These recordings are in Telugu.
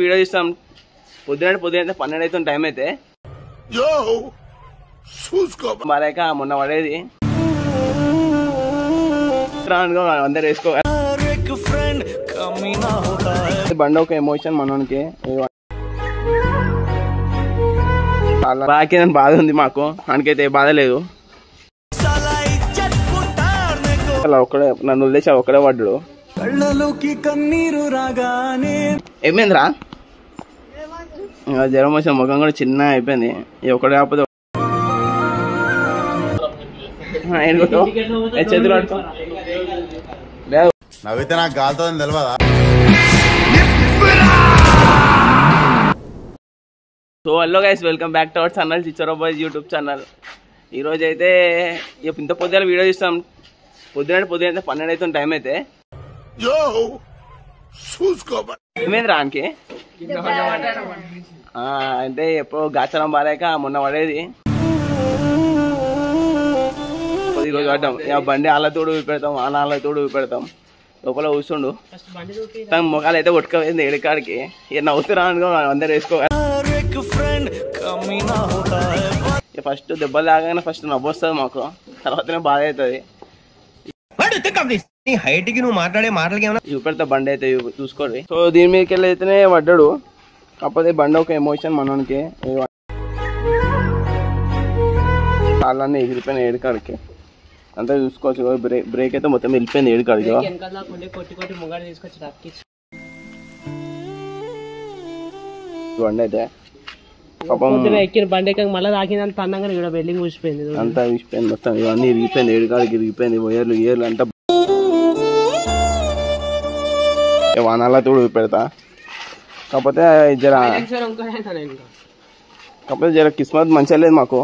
వీడియో చూస్తాం పొద్దున 12 అవుతుంది టైం అయితే మరేక మొన్న పడేది అందరు వేసుకోవాలి బండి ఒక ఎమోషన్ మనోనికి బాగా బాధ ఉంది మాకు మనకైతే బాధ లేదు అలా ఒక్కడే నన్ను వదిలేసి ఒక్కడే పడ్డాడు ఏమైందిరా జ్వరం వచ్చిన ముఖం కూడా చిన్న అయిపోయింది ఒకటి కాకపోతే చేతులు పట్టుకో నవ్వితే నాకు కాలుతుందని తెలియదా. So hello guys, welcome back to our channel చిచ్చరో బాయ్స్ యూట్యూబ్ ఛానల్. ఈరోజు అయితే ఇంత పొద్దున వీడియో చూస్తాం పొద్దున 12 అవుతుంది టైం అయితే ఏమైంది రానికి అంటే ఎప్పుడు గాచరం బాలేక మొన్న పడేది ఈరోజు పడ్డాం. బండి ఆళ్ళతోడు పెడతాం ఆళ్ళతోడు పెడతాం లోపల కూర్చుండు తన ముఖాలు అయితే కొట్టుకపోయింది ఎడికాడికి ఇక నవ్వుతురా అనుకో అందరు వేసుకోవాలి. ఫస్ట్ దెబ్బలు లాగానే ఫస్ట్ నవ్వు వస్తుంది మాకు, తర్వాతనే బాధ అవుతుంది. చూపెడతా బండి అయితే చూసుకోండి. సో దీని మీదకి వెళ్ళి అయితేనే పడ్డాడు, కాకపోతే బండి ఒక ఎమోషన్ మనోనికి కాళ్ళన్నీ ఎగిరిపోయిన ఏడుకాడికి అంతా చూసుకోవచ్చు. బ్రేక్ అయితే మొత్తం వెళ్ళిపోయింది ఏడుకాడికి. బండి అయితే బండి మళ్ళీ తాకిందంత అన్నంగా ఇక్కడ బిల్డింగ్ కూసిపోయింది, అంతా విసిపోయింది మొత్తం. ఇవన్నీ ఇరిగిపోయింది ఏడుకాడికి ఇరిగిపోయింది. ఏర్లు అంతా వానాల తోడు పెడతా. కాకపోతే జర కిస్మత్ మంచిగా లేదు మాకు.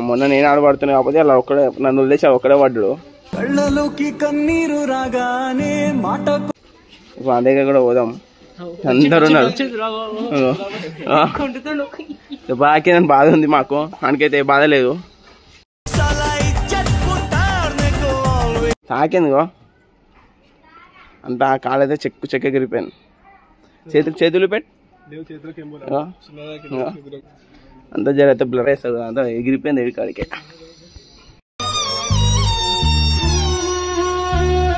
మొన్న నేను ఆడబడుతున్నా కాకపోతే అలా ఒక్కడే నన్ను వదిలేసి ఒక్కడే పడ్డాడు. మా దగ్గర కూడా పోదాం, అందరు ఉన్నారు. బాగా బాధ ఉంది మాకు, మనకైతే బాధ లేదు. తాకేందుకో అంతా కాలైతే చెక్క ఎగిరిపోయాను. చేతులు పెట్టి అంతా జరిగితే బ్లర్ వేస్తుంది, అంతా ఎగిరిపోయింది ఎడికాడికి.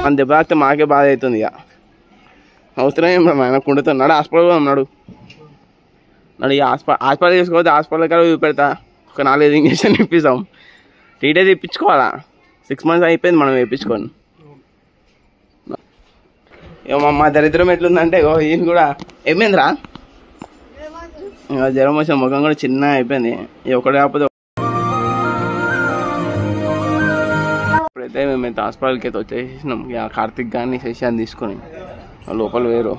మన దెబ్బ తాకితే మాకే బాధ అవుతుంది. ఇక అవసరం ఏం ఆయన కుండుతున్నాడు, హాస్పిటల్ ఉన్నాడు. ఇక హాస్పిటల్ చేసుకోవద్దు, హాస్పిటల్ కాడ చూపెడతా. ఒక 4-5 ఇంజక్షన్ ఇప్పిస్తాం. టీటీ ఇప్పించుకోవాలా, 6 months అయిపోయింది మనం వేయించుకోండి. మా దరిద్రం ఎట్లుందంటే ఈయన కూడా ఏమైందిరా జ్వరం వచ్చిన ముఖం కూడా చిన్న అయిపోయింది. ఒకటి కాకపోతే ఇప్పుడైతే మేమైతే హాస్పిటల్కి అయితే వచ్చేసినాం. కార్తిక్ గారిని శశాన్ని తీసుకొని లోపల వేరు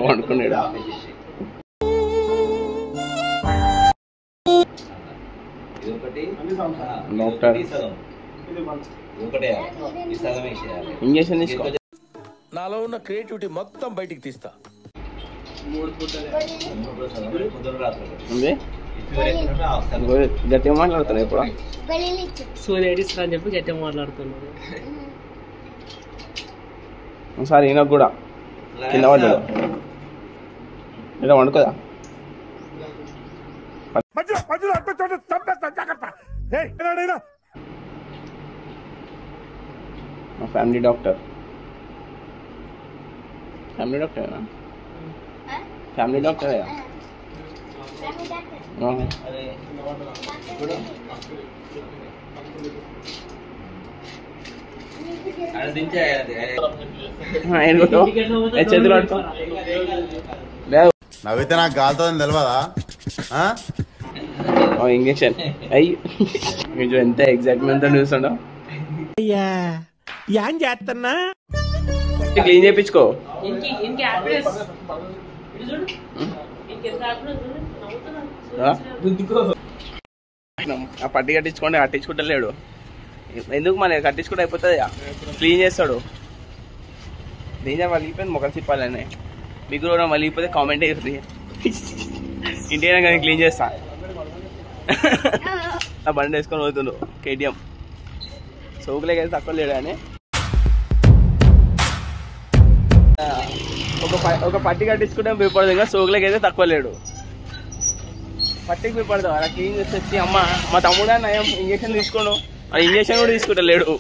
వండుకున్నాడు. డాక్టర్ ఇంజక్షన్ తీసుకో. నాలో ఉన్న క్రియేటివిటీ మొత్తం బయటికి తీస్తా. గట్టిగా మాట్లాడుతున్నా ఇప్పుడు సూర్యడిస్తా అని చెప్పి గట్టిగా మాట్లాడుతున్నాడు. ఒకసారి ఈయనకు కూడా కింద పడ్డాడు, ఇలా వండుకోదా. మా ఫ్యామిలీ డాక్టర్ ఫ్యామిలీ డాక్టరేనా? చేతులు పట్టుకో. నవ్వితే నాకు కాలుతుందని తెలియదా. ఇంజక్షన్ అయ్యి ఎంత ఎగ్జైట్మెంట్ తో చూస్తుండో. క్లీన్ చేయించుకో. ఆ పట్టి కట్టించుకోండి, కట్టించుకుంటలేడు ఎందుకు, మన కట్టించుకుంటే అయిపోతుంది. క్లీన్ చేస్తాడు. డేంజర్ వలిగిపోయింది మొక్కలు తిప్పాలని. మీకు కూడా వలిగిపోతే కామెంట్ వేయండి, ఇంటికి కానీ క్లీన్ చేస్తా. ఆ బండి వేసుకొని పోతుండు కేటీఎం. సోకులకి అయితే తక్కువ లేడు అని ఒక పట్టి కట్టించుకుంటే బిపడదు, ఇంకా సోకులకి అయితే తక్కువ లేడు. పట్టికి బిపడదు అలా క్లీన్ చేసి అమ్మ మా తమ్ముడా నయం ఇంజక్షన్ తీసుకోను, అది ఇంజక్షన్ కూడా తీసుకుంటా లేడు.